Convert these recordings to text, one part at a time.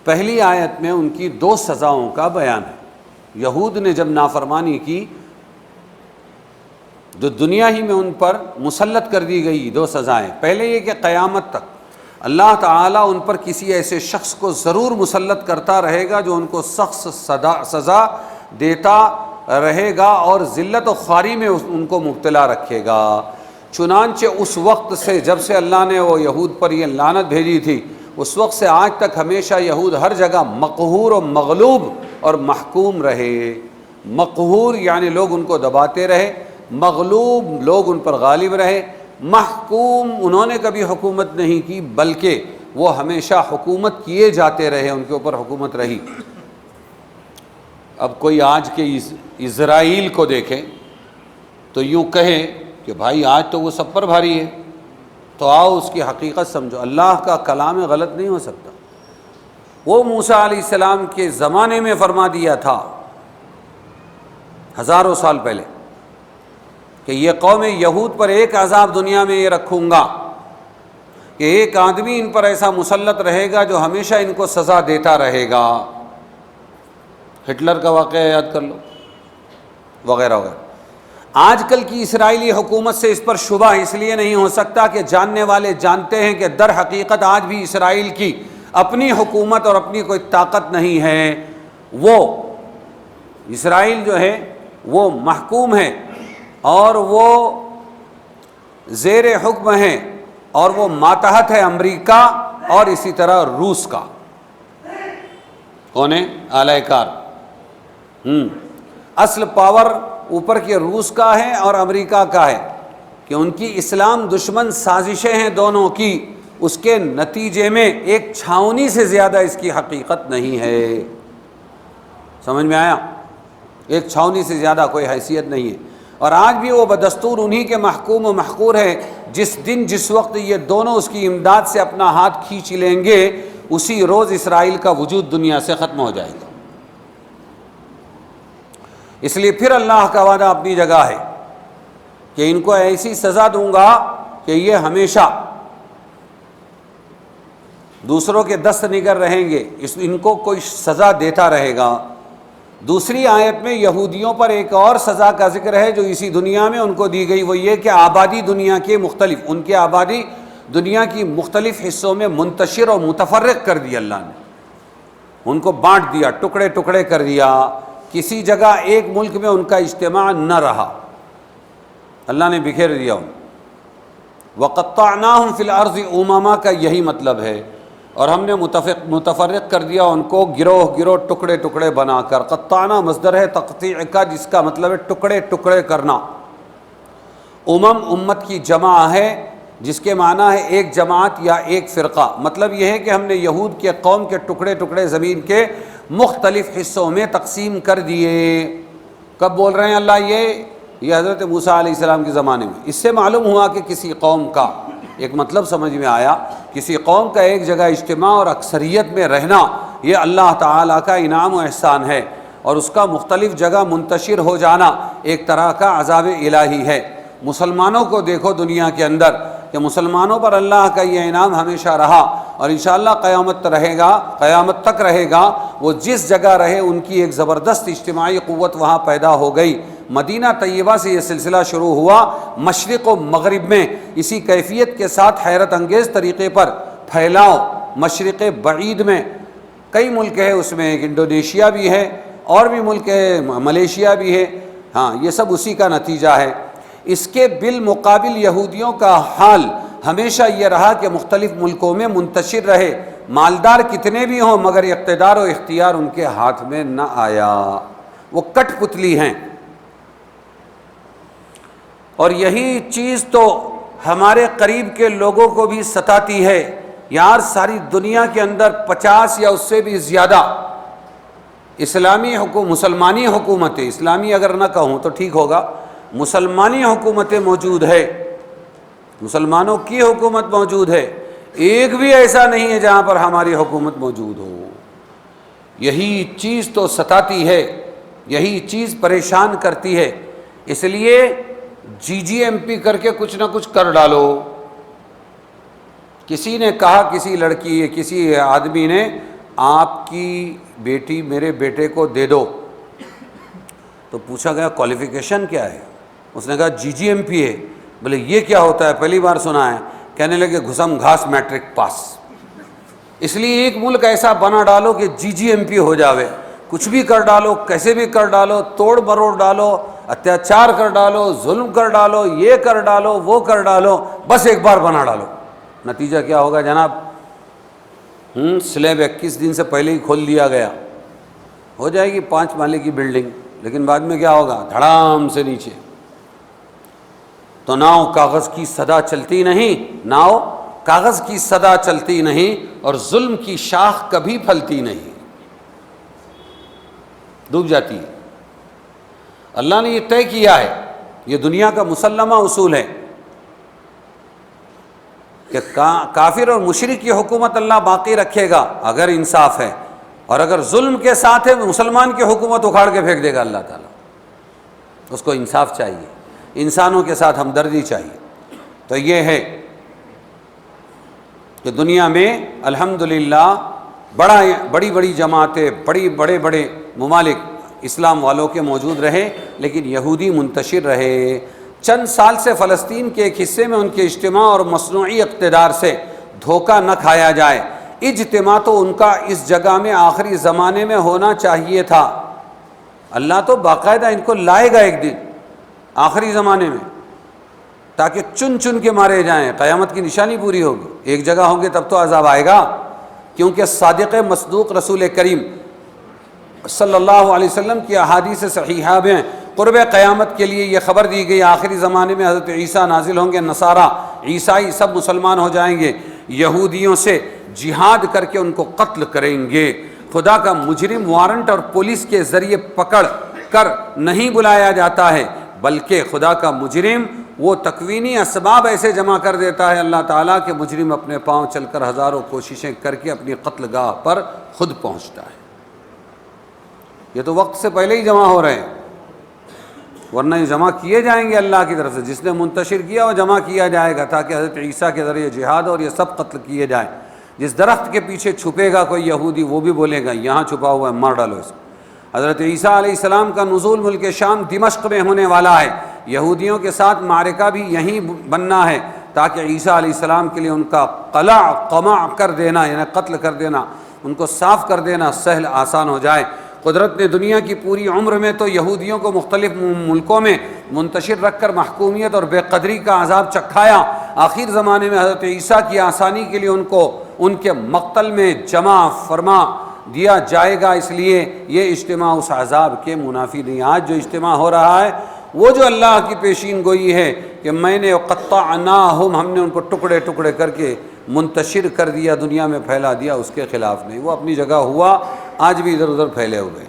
پہلی آیت میں ان کی دو سزاؤں کا بیان ہے۔ یہود نے جب نافرمانی کی جو دنیا ہی میں ان پر مسلط کر دی گئی دو سزائیں، پہلے یہ کہ قیامت تک اللہ تعالیٰ ان پر کسی ایسے شخص کو ضرور مسلط کرتا رہے گا جو ان کو سخت سزا دیتا رہے گا اور ذلت و خواری میں ان کو مبتلا رکھے گا۔ چنانچہ اس وقت سے جب سے اللہ نے وہ یہود پر یہ لعنت بھیجی تھی، اس وقت سے آج تک ہمیشہ یہود ہر جگہ مقہور و مغلوب اور محکوم رہے۔ مقہور یعنی لوگ ان کو دباتے رہے، مغلوب لوگ ان پر غالب رہے، محکوم انہوں نے کبھی حکومت نہیں کی بلکہ وہ ہمیشہ حکومت کیے جاتے رہے، ان کے اوپر حکومت رہی۔ اب کوئی آج کے اسرائیل کو دیکھے تو یوں کہے کہ بھائی آج تو وہ سب پر بھاری ہے، تو آؤ اس کی حقیقت سمجھو۔ اللہ کا کلام غلط نہیں ہو سکتا۔ وہ موسیٰ علیہ السلام کے زمانے میں فرما دیا تھا ہزاروں سال پہلے کہ یہ قوم یہود پر ایک عذاب دنیا میں یہ رکھوں گا کہ ایک آدمی ان پر ایسا مسلط رہے گا جو ہمیشہ ان کو سزا دیتا رہے گا۔ ہٹلر کا واقعہ یاد کر لو، وغیرہ وغیرہ۔ آج کل کی اسرائیلی حکومت سے اس پر شبہ اس لیے نہیں ہو سکتا کہ جاننے والے جانتے ہیں کہ در حقیقت آج بھی اسرائیل کی اپنی حکومت اور اپنی کوئی طاقت نہیں ہے۔ وہ اسرائیل جو ہے وہ محکوم ہے اور وہ زیر حکم ہے اور وہ ماتحت ہے امریکہ اور اسی طرح روس کا۔ کون ہے؟ اعلی کار۔ اصل پاور اوپر کے روس کا ہے اور امریکہ کا ہے کہ ان کی اسلام دشمن سازشیں ہیں دونوں کی، اس کے نتیجے میں ایک چھاؤنی سے زیادہ اس کی حقیقت نہیں ہے۔ سمجھ میں آیا؟ ایک چھاؤنی سے زیادہ کوئی حیثیت نہیں ہے، اور آج بھی وہ بدستور انہی کے محکوم و محقور ہے۔ جس دن جس وقت یہ دونوں اس کی امداد سے اپنا ہاتھ کھینچ لیں گے، اسی روز اسرائیل کا وجود دنیا سے ختم ہو جائے گا۔ اس لیے پھر اللہ کا وعدہ اپنی جگہ ہے کہ ان کو ایسی سزا دوں گا کہ یہ ہمیشہ دوسروں کے دست نگر رہیں گے، ان کو کوئی سزا دیتا رہے گا۔ دوسری آیت میں یہودیوں پر ایک اور سزا کا ذکر ہے جو اسی دنیا میں ان کو دی گئی، وہ یہ کہ آبادی دنیا کے مختلف، ان کی آبادی دنیا کی مختلف حصوں میں منتشر اور متفرق کر دی اللہ نے، ان کو بانٹ دیا، ٹکڑے ٹکڑے کر دیا۔ کسی جگہ ایک ملک میں ان کا اجتماع نہ رہا، اللہ نے بکھیر دیا ان۔ وَقَطَّعْنَاهُمْ فِي الْأَرْضِ أُمَمًا کا یہی مطلب ہے، اور ہم نے متفرق کر دیا ان کو گروہ گروہ، ٹکڑے ٹکڑے بنا کر۔ قطعنا مصدر ہے تقطیع کا، جس کا مطلب ہے ٹکڑے ٹکڑے کرنا۔ امت کی جمع ہے جس کے معنی ہے ایک جماعت یا ایک فرقہ۔ مطلب یہ ہے کہ ہم نے یہود کے قوم کے ٹکڑے ٹکڑے زمین کے مختلف حصوں میں تقسیم کر دیے۔ کب بول رہے ہیں اللہ یہ حضرت موسیٰ علیہ السلام کے زمانے میں۔ اس سے معلوم ہوا کہ کسی قوم کا ایک مطلب سمجھ میں آیا، کسی قوم کا ایک جگہ اجتماع اور اکثریت میں رہنا یہ اللہ تعالیٰ کا انعام و احسان ہے، اور اس کا مختلف جگہ منتشر ہو جانا ایک طرح کا عذاب الہی ہے۔ مسلمانوں کو دیکھو دنیا کے اندر کہ مسلمانوں پر اللہ کا یہ انعام ہمیشہ رہا اور انشاءاللہ قیامت تک رہے گا۔ وہ جس جگہ رہے ان کی ایک زبردست اجتماعی قوت وہاں پیدا ہو گئی۔ مدینہ طیبہ سے یہ سلسلہ شروع ہوا، مشرق و مغرب میں اسی کیفیت کے ساتھ حیرت انگیز طریقے پر پھیلاؤ۔ مشرق بعید میں کئی ملک ہے، اس میں ایک انڈونیشیا بھی ہے اور بھی ملک ہے، ملیشیا بھی ہے، ہاں یہ سب اسی کا نتیجہ ہے۔ اس کے بالمقابل یہودیوں کا حال ہمیشہ یہ رہا کہ مختلف ملکوں میں منتشر رہے، مالدار کتنے بھی ہوں مگر اقتدار و اختیار ان کے ہاتھ میں نہ آیا، وہ کٹ پتلی ہیں۔ اور یہی چیز تو ہمارے قریب کے لوگوں کو بھی ستاتی ہے۔ یار ساری دنیا کے اندر 50 یا اس سے بھی زیادہ مسلمانی حکومتیں، اسلامی اگر نہ کہوں تو ٹھیک ہوگا، مسلمانی حکومتیں موجود ہے، مسلمانوں کی حکومت موجود ہے، ایک بھی ایسا نہیں ہے جہاں پر ہماری حکومت موجود ہو۔ یہی چیز تو ستاتی ہے، یہی چیز پریشان کرتی ہے۔ اس لیے جی ایم پی کر کے کچھ نہ کچھ کر ڈالو۔ کسی نے کہا، کسی لڑکی کسی آدمی نے آپ کی بیٹی میرے بیٹے کو دے دو. تو پوچھا گیا کوالیفیکیشن کیا ہے؟ اس نے کہا GGMP ہے. بولے یہ کیا ہوتا ہے؟ پہلی بار سنا ہے. کہنے لگے گھسم گھاس میٹرک پاس. اس لیے ایک ملک ایسا بنا ڈالو کہ GGMP ہو جاوے. کچھ بھی کر ڈالو، کیسے بھی کر ڈالو، توڑ مروڑ ڈالو، اتیاچار کر ڈالو، ظلم کر ڈالو، یہ کر ڈالو، وہ کر ڈالو، بس ایک بار بنا ڈالو. نتیجہ کیا ہوگا جناب؟ سلیب 21 دن سے پہلے ہی کھول دیا گیا. ہو جائے گی 5 مالے کی بلڈنگ، لیکن بعد میں کیا ہوگا؟ دھڑام سے نیچے. تو ناؤ کاغذ کی صدا چلتی نہیں، ناؤ کاغذ کی صدا چلتی نہیں، اور ظلم کی شاخ کبھی پھلتی نہیں، ڈوب جاتی ہے. اللہ نے یہ طے کیا ہے، یہ دنیا کا مسلمہ اصول ہے کہ کافر اور مشرک کی حکومت اللہ باقی رکھے گا اگر انصاف ہے، اور اگر ظلم کے ساتھ ہے مسلمان کی حکومت اکھاڑ کے پھینک دے گا اللہ تعالیٰ. اس کو انصاف چاہیے، انسانوں کے ساتھ ہمدردی چاہیے. تو یہ ہے کہ دنیا میں الحمدللہ بڑی بڑی جماعتیں، بڑے بڑے ممالک اسلام والوں کے موجود رہے، لیکن یہودی منتشر رہے. چند سال سے فلسطین کے ایک حصے میں ان کے اجتماع اور مصنوعی اقتدار سے دھوکہ نہ کھایا جائے. اجتماع تو ان کا اس جگہ میں آخری زمانے میں ہونا چاہیے تھا. اللہ تو باقاعدہ ان کو لائے گا ایک دن آخری زمانے میں، تاکہ چن چن کے مارے جائیں. قیامت کی نشانی پوری ہوگی. ایک جگہ ہوں گے تب تو عذاب آئے گا، کیونکہ صادق مصدوق رسول کریم صلی اللہ علیہ وسلم کی احادیث صحیحہ میں قرب قیامت کے لیے یہ خبر دی گئی، آخری زمانے میں حضرت عیسیٰ نازل ہوں گے، نصارہ عیسائی سب مسلمان ہو جائیں گے، یہودیوں سے جہاد کر کے ان کو قتل کریں گے. خدا کا مجرم وارنٹ اور پولیس کے ذریعے پکڑ کر نہیں بلایا جاتا ہے، بلکہ خدا کا مجرم وہ تکوینی اسباب ایسے جمع کر دیتا ہے اللہ تعالیٰ کہ مجرم اپنے پاؤں چل کر ہزاروں کوششیں کر کے اپنی قتل گاہ پر خود پہنچتا ہے. یہ تو وقت سے پہلے ہی جمع ہو رہے ہیں، ورنہ یہ جمع کیے جائیں گے اللہ کی طرف سے. جس نے منتشر کیا وہ جمع کیا جائے گا تاکہ حضرت عیسیٰ کے ذریعے جہاد اور یہ سب قتل کیے جائیں. جس درخت کے پیچھے چھپے گا کوئی یہودی وہ بھی بولے گا یہاں چھپا ہوا ہے، مار ڈالو اس کو. حضرت عیسیٰ علیہ السلام کا نزول ملک شام دمشق میں ہونے والا ہے. یہودیوں کے ساتھ معرکہ بھی یہیں بننا ہے تاکہ عیسیٰ علیہ السلام کے لیے ان کا قمع کر دینا، یعنی قتل کر دینا، ان کو صاف کر دینا سہل آسان ہو جائے. قدرت نے دنیا کی پوری عمر میں تو یہودیوں کو مختلف ملکوں میں منتشر رکھ کر محکومیت اور بے قدری کا عذاب چکھایا. آخر زمانے میں حضرت عیسیٰ کی آسانی کے لیے ان کو ان کے مقتل میں جمع فرما دیا جائے گا. اس لیے یہ اجتماع اس عذاب کے منافی نہیں. آج جو اجتماع ہو رہا ہے وہ جو اللہ کی پیشین گوئی ہے کہ میں نے قطعناہم، ہم نے ان کو ٹکڑے ٹکڑے کر کے منتشر کر دیا، دنیا میں پھیلا دیا، اس کے خلاف نہیں. وہ اپنی جگہ ہوا، آج بھی ادھر ادھر پھیلے ہوئے.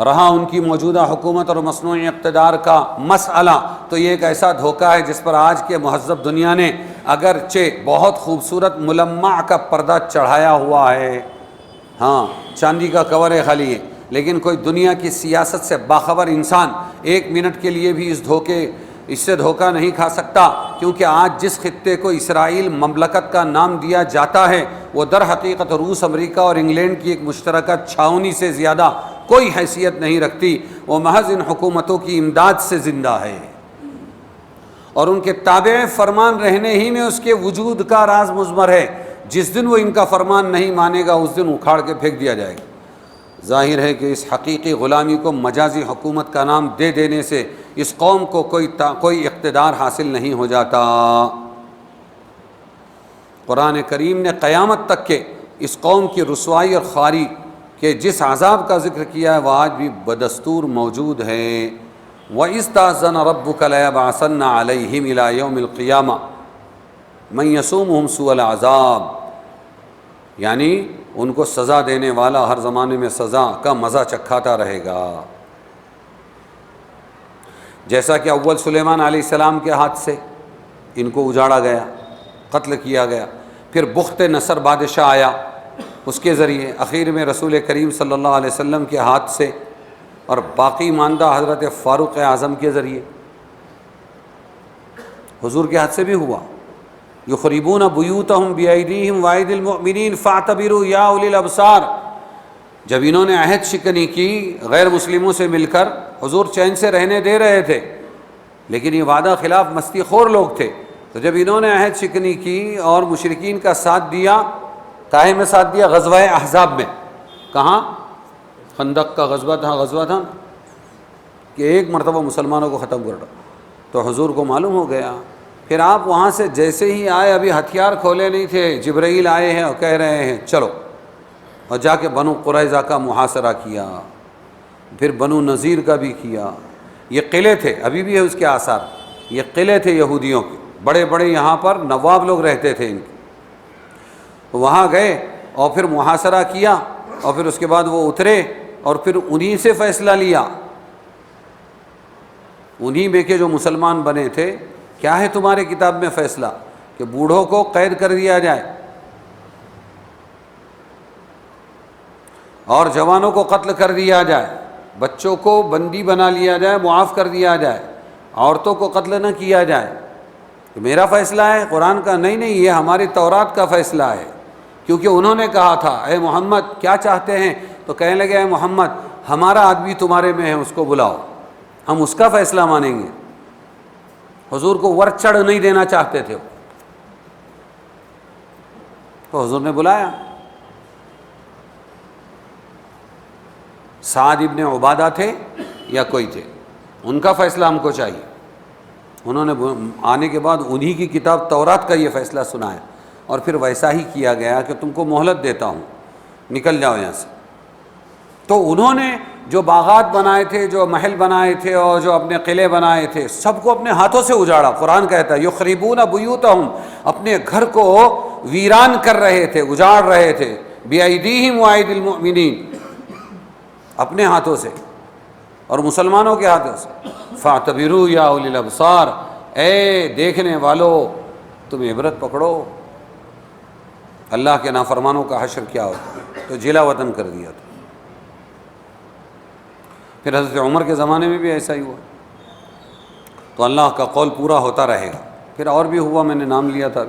رہا ان کی موجودہ حکومت اور مصنوعی اقتدار کا مسئلہ، تو یہ ایک ایسا دھوکہ ہے جس پر آج کے مہذب دنیا نے اگرچہ بہت خوبصورت ملمع کا پردہ چڑھایا ہوا ہے، ہاں چاندی کا کور ہے خالی ہے، لیکن کوئی دنیا کی سیاست سے باخبر انسان ایک منٹ کے لیے بھی اس سے دھوکہ نہیں کھا سکتا. کیونکہ آج جس خطے کو اسرائیل مملکت کا نام دیا جاتا ہے وہ در حقیقت روس، امریکہ اور انگلینڈ کی ایک مشترکہ چھاؤنی سے زیادہ کوئی حیثیت نہیں رکھتی. وہ محض ان حکومتوں کی امداد سے زندہ ہے، اور ان کے تابع فرمان رہنے ہی میں اس کے وجود کا راز مضمر ہے. جس دن وہ ان کا فرمان نہیں مانے گا اس دن اکھاڑ کے پھینک دیا جائے گا. ظاہر ہے کہ اس حقیقی غلامی کو مجازی حکومت کا نام دے دینے سے اس قوم کو کوئی اقتدار حاصل نہیں ہو جاتا. قرآن کریم نے قیامت تک کے اس قوم کی رسوائی اور خواری کے جس عذاب کا ذکر کیا ہے وہ آج بھی بدستور موجود ہے. وَإِذْ تَأْذَنَ رَبُّكَ لَيَبْعَثَنَّ عَلَيْهِمْ إِلَى يَوْمِ الْقِيَامَةِ مَن يَسُومُهُمْ سُوءَ الْعَذَابِ، یعنی ان کو سزا دینے والا ہر زمانے میں سزا کا مزہ چکھاتا رہے گا. جیسا کہ اول سلیمان علیہ السلام کے ہاتھ سے ان کو اجاڑا گیا، قتل کیا گیا، پھر بخت نصر بادشاہ آیا، اس کے ذریعے اخیر میں رسول کریم صلی اللہ علیہ وسلم کے ہاتھ سے، اور باقی ماندہ حضرت فاروق اعظم کے ذریعے، حضور کے ہاتھ سے بھی ہوا. یخربون بیوتہم بایدیہم وایدی المؤمنین فاعتبروا یا اولی الابصار۔ جب انہوں نے عہد شکنی کی غیر مسلموں سے مل کر، حضور چین سے رہنے دے رہے تھے لیکن یہ وعدہ خلاف مستی خور لوگ تھے، تو جب انہوں نے عہد شکنی کی اور مشرکین کا ساتھ دیا، کاہے میں ساتھ دیا؟ غزوہ احزاب میں۔ کہاں؟ خندق کا غزوہ تھا کہ ایک مرتبہ مسلمانوں کو ختم کر ڈالا، تو حضور کو معلوم ہو گیا۔ پھر آپ وہاں سے جیسے ہی آئے، ابھی ہتھیار کھولے نہیں تھے، جبرائیل آئے ہیں اور کہہ رہے ہیں چلو، اور جا کے بنو قریظہ کا محاصرہ کیا، پھر بنو نذیر کا بھی کیا۔ یہ قلعے تھے، ابھی بھی ہے اس کے آثار، یہ قلعے تھے یہودیوں کے، بڑے بڑے یہاں پر نواب لوگ رہتے تھے ان کے۔ وہاں گئے اور پھر محاصرہ کیا، اور پھر اس کے بعد وہ اترے اور پھر انہی سے فیصلہ لیا، انہی میں کے جو مسلمان بنے تھے۔ کیا ہے تمہارے کتاب میں فیصلہ؟ کہ بوڑھوں کو قید کر دیا جائے اور جوانوں کو قتل کر دیا جائے، بچوں کو بندی بنا لیا جائے، معاف کر دیا جائے، عورتوں کو قتل نہ کیا جائے۔ تو میرا فیصلہ ہے قرآن کا؟ نہیں، یہ ہماری تورات کا فیصلہ ہے، کیونکہ انہوں نے کہا تھا اے محمد کیا چاہتے ہیں؟ تو کہنے لگے اے محمد ہمارا آدمی تمہارے میں ہے، اس کو بلاؤ، ہم اس کا فیصلہ مانیں گے۔ حضور کو ور چڑھ نہیں دینا چاہتے تھے، تو حضور نے بلایا۔ سعد ابن عبادہ تھے یا کوئی تھے، ان کا فیصلہ ہم کو چاہیے۔ انہوں نے آنے کے بعد انہی کی کتاب تورات کا یہ فیصلہ سنایا، اور پھر ویسا ہی کیا گیا کہ تم کو مہلت دیتا ہوں، نکل جاؤ یہاں سے۔ تو انہوں نے جو باغات بنائے تھے، جو محل بنائے تھے اور جو اپنے قلعے بنائے تھے، سب کو اپنے ہاتھوں سے اجاڑا۔ قرآن کہتا ہے یخربون بیوتہم، اپنے گھر کو ویران کر رہے تھے، اجاڑ رہے تھے، بایدیہم وایدی المؤمنین، اپنے ہاتھوں سے اور مسلمانوں کے ہاتھوں سے۔ فاعتبروا یا اولی الابصار، اے دیکھنے والو تم عبرت پکڑو۔ اللہ کے نافرمانوں کا حشر کیا ہوتا ہے، تو جلا وطن کر دیا تھا۔ پھر حضرت عمر کے زمانے میں بھی ایسا ہی ہوا، تو اللہ کا قول پورا ہوتا رہے گا۔ پھر اور بھی ہوا، میں نے نام لیا تھا۔